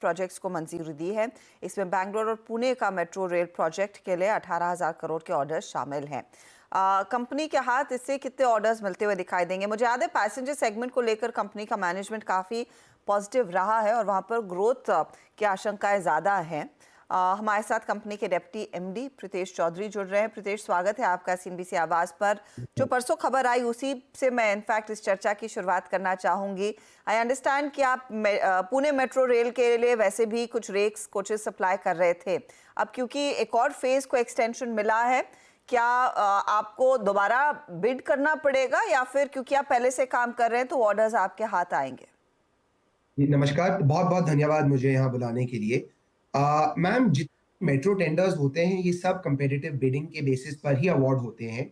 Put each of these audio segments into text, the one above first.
Projects को मंजूरी दी है। इसमें बैंगलोर और पुणे का मेट्रो रेल प्रोजेक्ट के लिए 18,000 करोड़ के ऑर्डर्स शामिल हैं। कंपनी के हाथ इससे कितने ऑर्डर्स मिलते हुए दिखाई देंगे? मुझे याद है पैसेंजर सेगमेंट को लेकर कंपनी का मैनेजमेंट काफ़ी पॉजिटिव रहा है और वहाँ पर ग्रोथ की आशंकाएं ज़्यादा हैं। हमारे साथ कंपनी के डेप्टी एमडी प्रीतेश चौधरी जुड़ रहे हैं। प्रीतेश, स्वागत है आपका सीएनबीसी आवाज़ पर। जो परसों खबर आई उसी से मैं इनफैक्ट इस चर्चा की शुरुआत करना चाहूंगी। आई अंडरस्टैंड कि आप पुणे मेट्रो रेल के लिए वैसे भी कुछ रेक्स कोचेस सप्लाई कर रहे थे। अब क्योंकि एक और फेज को एक्सटेंशन मिला है, क्या आपको दोबारा बिड करना पड़ेगा या फिर क्योंकि आप पहले से काम कर रहे हैं तो ऑर्डर्स आपके हाथ आएंगे? जी, नमस्कार। बहुत बहुत धन्यवाद मुझे यहाँ बुलाने के लिए। मैम, जितने मेट्रो टेंडर्स होते हैं ये सब कंपेटिटिव बिडिंग के बेसिस पर ही अवार्ड होते हैं।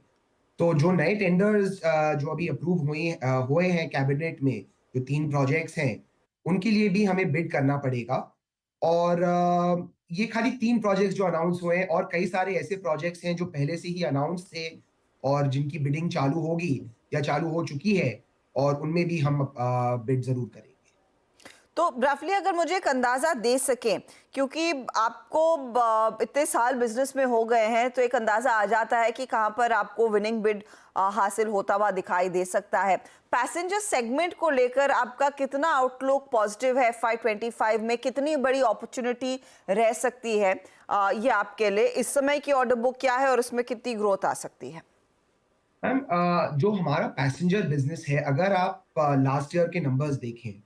तो जो नए टेंडर्स जो अभी अप्रूव हुए हैं कैबिनेट में, जो 3 प्रोजेक्ट्स हैं, उनके लिए भी हमें बिड करना पड़ेगा। और ये खाली 3 प्रोजेक्ट्स जो अनाउंस हुए हैं, और कई सारे ऐसे प्रोजेक्ट्स हैं जो पहले से ही अनाउंस थे और जिनकी बिडिंग चालू होगी या चालू हो चुकी है, और उनमें भी हम बिड ज़रूर करेंगे। तो रफली अगर मुझे एक अंदाजा दे सकें, क्योंकि आपको इतने साल बिजनेस में हो गए हैं तो एक अंदाजा आ जाता है कि कहां पर आपको विनिंग बिड हासिल होता हुआ दिखाई दे सकता है। पैसेंजर सेगमेंट को लेकर आपका कितना आउटलुक पॉजिटिव है? FY25 में कितनी बड़ी अपॉर्चुनिटी रह सकती है ये आपके लिए? इस समय की ऑर्डर बुक क्या है और इसमें कितनी ग्रोथ आ सकती है? मैम, जो हमारा पैसेंजर बिजनेस है, अगर आप लास्ट ईयर के नंबर्स देखें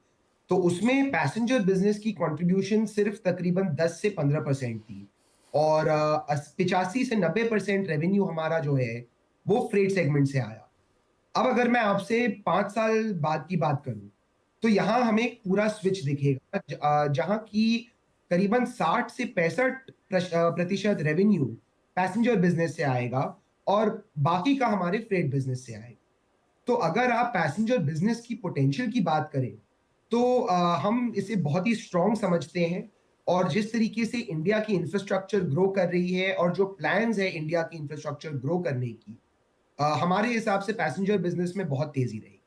तो उसमें पैसेंजर बिजनेस की कंट्रीब्यूशन सिर्फ तकरीबन 10 से 15% थी। और 85 से 90% रेवेन्यू हमारा जो है वो फ्रेट सेगमेंट से आया। अब अगर मैं आपसे 5 साल बाद की बात करूं तो यहाँ हमें एक पूरा स्विच दिखेगा, जहां की करीबन 60 से 65 प्रतिशत रेवेन्यू पैसेंजर बिजनेस से आएगा और बाकी का हमारे फ्रेट बिजनेस से आएगा। तो अगर आप पैसेंजर बिजनेस की पोटेंशियल की बात करें तो हम इसे बहुत ही स्ट्रांग समझते हैं। और जिस तरीके से इंडिया की इंफ्रास्ट्रक्चर ग्रो कर रही है और जो प्लान्स है इंडिया की इंफ्रास्ट्रक्चर ग्रो करने की, हमारे हिसाब से पैसेंजर बिजनेस में बहुत तेजी रहेगी।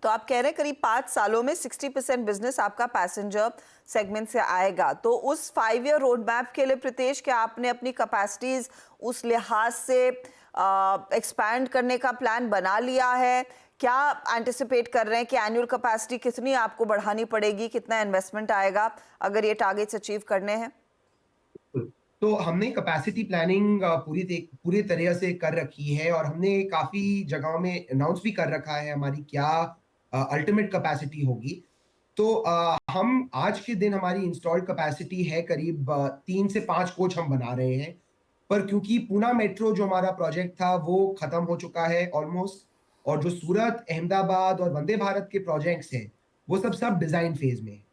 तो आप कह रहे हैं करीब 5 सालों में 60% बिजनेस आपका पैसेंजर सेगमेंट से आएगा। तो उस 5 ईयर रोड मैप के लिए प्रीतेश, क्या आपने अपनी कैपेसिटीज उस लिहाज से एक्सपैंड करने का प्लान बना लिया है? क्या एंटिसिपेट कर रहे हैं कि एनुअल कैपेसिटी कितनी आपको बढ़ानी पड़ेगी, कितना इन्वेस्टमेंट आएगा अगर ये टारगेट्स अचीव करने हैं? तो हमने कैपेसिटी प्लानिंग पूरी तरह से कर रखी है, और हमने काफी जगहों में अनाउंस भी कर रखा है हमारी क्या अल्टीमेट कैपेसिटी होगी। तो हम आज के दिन हमारी इंस्टॉल्ड कैपेसिटी है करीब 3 से 5 कोच हम बना रहे हैं। पर क्योंकि पूना मेट्रो जो हमारा प्रोजेक्ट था वो खत्म हो चुका है ऑलमोस्ट, और जो सूरत, अहमदाबाद और वंदे भारत के प्रोजेक्ट्स हैं वो सब सब डिजाइन फेज में है।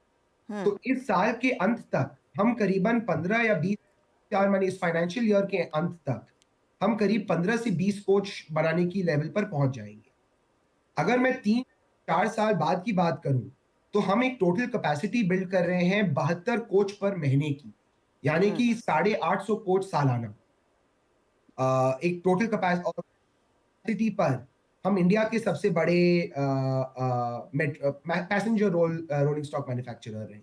हम्म। तो इस साल के अंत तक हम करीबन 15 या 20, यार मैंने इस फाइनेंशियल ईयर के अंत तक हम करीब 15 से 20 कोच बनाने की लेवल पर पहुंच जाएंगे। अगर मैं 3-4 साल बाद की बात करूं तो हम एक टोटल कैपेसिटी बिल्ड कर रहे हैं 72 कोच पर महीने की, यानी हम्म। कि 850 कोच सालाना। एक टोटल कैपेसिटी पर हम इंडिया के सबसे बड़े पैसेंजर रोलिंग स्टॉक मैन्युफैक्चरर हैं।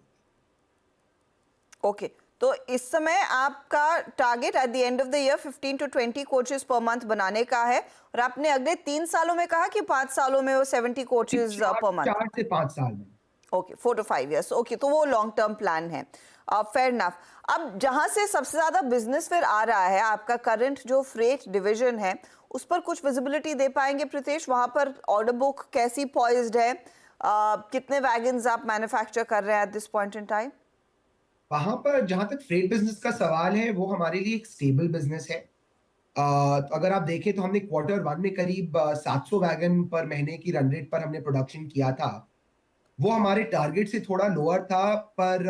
ओके। तो इस समय आपका target at the end of the year 15 to 20 coaches per month बनाने का है, और आपने अगले 3 सालों में कहा कि 5 सालों में वो 70 कोचेस चार पर मंथ। 4 से 5 साल में। Okay, 4 to 5 years। ओके, तो वो लॉन्ग टर्म प्लान है। Fair enough. अब जहां से सबसे ज्यादा बिजनेस फिर आ रहा है, आपका करंट जो फ्रेट डिवीजन है, उस पर कुछ विजिबिलिटी दे पाएंगे प्रीतेश? वहां पर ऑर्डर बुक कैसी पॉइज्ड है? कितने वैगन्स आप मैन्युफैक्चर कर रहे हैं at this point in time? वहां पर जहां तक फ्रेट बिजनेस का सवाल है वो हमारे लिए एक स्टेबल बिजनेस है। तो अगर आप देखें तो हमने Q1 में करीब 700 वैगन पर महीने की रन रेट पर हमने प्रोडक्शन किया था। वो हमारे टारगेट से थोड़ा लोअर था, पर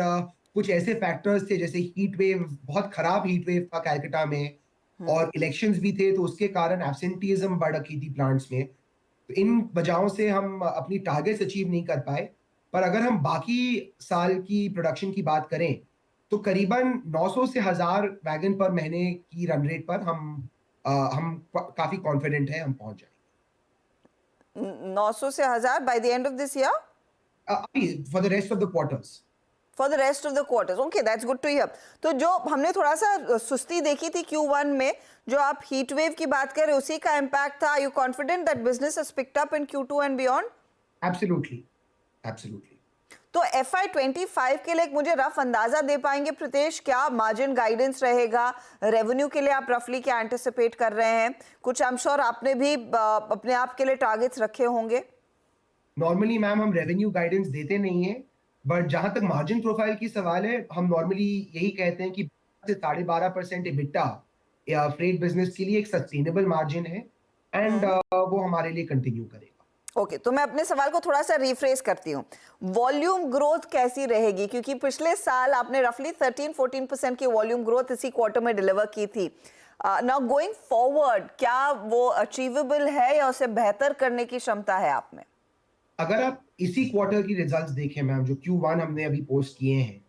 कुछ ऐसे फैक्टर्स थे जैसे हीट वेव, बहुत खराब हीट वेव था कैलकाटा में, हम्म। और इलेक्शंस भी थे, तो उसके कारण एब्सेंटीज्म बढ़ रखी थी प्लांट्स में। तो इन वजहों से हम अपनी टारगेट्स अचीव नहीं कर पाए। पर अगर हम बाकी साल की प्रोडक्शन की बात करें तो करीबन 900 से 1000 वैगन पर महीने की रन रेट पर काफी कॉन्फिडेंट है हम पहुंच जाएंगे। 900 से 1000 by the end of this year? अभी for the rest of the quarters. For the rest of the quarters. Okay, that's good to hear. तो जो हमने थोड़ा सा सुस्ती देखी थी Q1 में, जो आप हीट वेव की बात कर रहे हैं, उसी का इम्पैक्ट था। You confident that business has picked up in Q2 and beyond? Absolutely, absolutely. तो FY25 के लिए एक मुझे रफ अंदाजा दे पाएंगे प्रीतेश, क्या मार्जिन गाइडेंस रहेगा? रेवेन्यू के लिए आप रफली क्या एंटिसिपेट कर रहे हैं? कुछ आई एम श्योर आपने भी अपने आप के लिए टारगेट्स रखे होंगे। नॉर्मली मैम हम रेवेन्यू गाइडेंस देते नहीं है, बट जहां तक मार्जिन प्रोफाइल की सवाल है, हम नॉर्मली यही कहते हैं कि से 12.5% EBITDA या फ्रेट बिजनेस के लिए एक सस्टेनेबल मार्जिन है, एंड वो हमारे लिए कंटिन्यू करेगा। ओके, तो मैं अपने सवाल को थोड़ा सा रिफ्रेस करती हूँ। वॉल्यूम ग्रोथ कैसी रहेगी? क्योंकि पिछले साल आपने रफली 13-14% की वॉल्यूम ग्रोथ इसी क्वार्टर में डिलीवर की थी। नाउ गोइंग फॉरवर्ड, क्या वो अचीवेबल है या उसे बेहतर करने की क्षमता है आप में? अगर आप इसी क्वार्टर की रिजल्ट्स देखें मैम, जो Q1 हमने अभी पोस्ट किए हैं,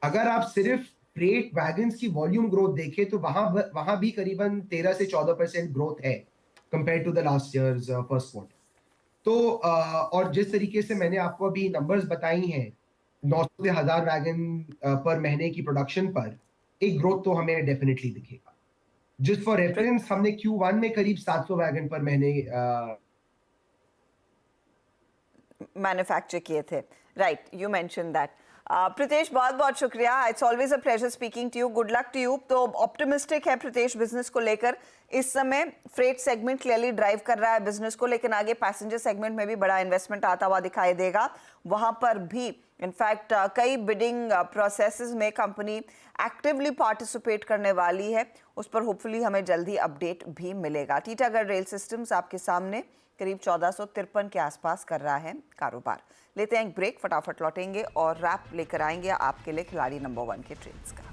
अगर आप सिर्फ फ्रेट वैगन्स की वॉल्यूम ग्रोथ देखें तो वहां भी करीबन 13 से 14% ग्रोथ है compare to the last year's first quarter. तो और जिस तरीके से मैंने आपको अभी नंबर्स बताई हैं, 900 से 1000 वैगन पर महीने की प्रोडक्शन पर, एक ग्रोथ तो हमें डेफिनेटली दिखेगा। जिस फॉर रेफरेंस हमने Q1 में करीब 700 वैगन पर महीने मैन्युफैक्चर किए थे। Right, you mention that. Pritesh, बहुत बहुत शुक्रिया। It's always a pleasure speaking to you. Good luck to you. तो ऑप्टिमिस्टिक है प्रीतेश बिजनेस को लेकर। इस समय फ्रेट सेगमेंट क्लियरली ड्राइव कर रहा है बिजनेस को, लेकिन आगे पैसेंजर सेगमेंट में भी बड़ा इन्वेस्टमेंट आता हुआ दिखाई देगा। वहां पर भी इनफैक्ट कई बिडिंग प्रोसेसेस में कंपनी एक्टिवली पार्टिसिपेट करने वाली है। उस पर होपफुली हमें जल्दी अपडेट भी मिलेगा। टीटागढ़ रेल सिस्टम्स आपके सामने करीब 1453 के आसपास कर रहा है कारोबार। लेते हैं एक ब्रेक, फटाफट लौटेंगे और रैप लेकर आएंगे आपके लिए खिलाड़ी नंबर 1 के ट्रेड्स का।